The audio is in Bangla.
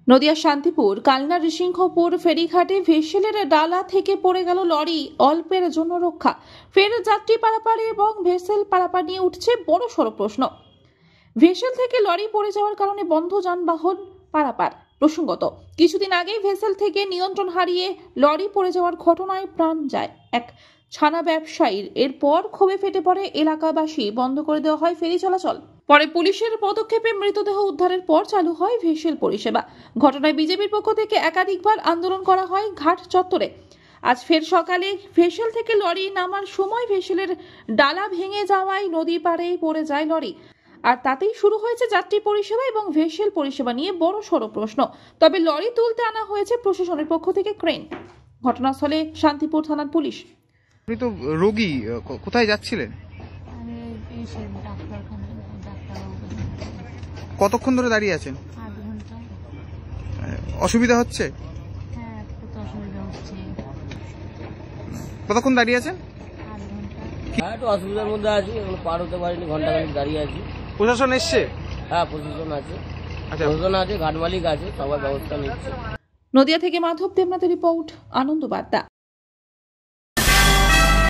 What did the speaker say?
নদিয়ার শান্তিপুর কালনা ঋষিংহপুর ফেরিঘাটে ভেসেলের ডালা থেকে পড়ে গেল লরি, অল্পের জন্য রক্ষা। ফের যাত্রী পারাপার এবং ভেসেল পারাপার নিয়ে উঠছে বড় সড় প্রশ্ন। ভেসেল থেকে লরি পড়ে যাওয়ার কারণে বন্ধ যানবাহন পারাপার। প্রসঙ্গত, কিছুদিন আগেই ভেসেল থেকে নিয়ন্ত্রণ হারিয়ে লরি পড়ে যাওয়ার ঘটনায় প্রাণ যায় এক ছানা ব্যবসায়ীর। এরপর ক্ষোভে ফেটে পড়ে এলাকাবাসী, বন্ধ করে দেওয়া হয় ফেরি চলাচল। পরে পুলিশের পদক্ষেপে মৃতদেহ উদ্ধারের পর চালু হয় ভেসেল পরিষেবা। ঘটনায় বিজেপির পক্ষ থেকে একাধিকবার আন্দোলন করা হয় ঘাট চত্বরে। আজ ফের সকালে ভেসেল থেকে লরি নামার সময় ভেসেলের ডালা ভেঙে যাওয়ায় নদী পাড়ে পড়ে যায় লরি। আর তাতেই শুরু হয়েছে যাত্রী পরিষেবা এবং ভেসেল পরিষেবা নিয়ে বড় সড় প্রশ্ন। তবে লরি তুলতে আনা হয়েছে প্রশাসনের পক্ষ থেকে ক্রেন। ঘটনাস্থলে শান্তিপুর থানার পুলিশ। আপনি তো রোগী, কোথায় যাচ্ছিলেন? কতক্ষণ ধরে দাঁড়িয়ে আছেন? 8 ঘন্টা। অসুবিধা হচ্ছে? হ্যাঁ, একটু তো অসুবিধা হচ্ছে। কতক্ষণ দাঁড়িয়ে আছেন? 8 ঘন্টা। হ্যাঁ, একটু অসুবিধার মধ্যে আছি, এখন পার হতে পারিনি, ঘন্টাখানিক দাঁড়িয়ে আছি। প্রশাসন এসছে? হ্যাঁ, প্রশাসন আছে, আচ্ছা, প্রশাসন আছে, ঘাট মালিক আছে, সবার ব্যবস্থা নিচ্ছে। নদিয়া থেকে মাধব দেবনাথের রিপোর্ট, আনন্দ বার্তা।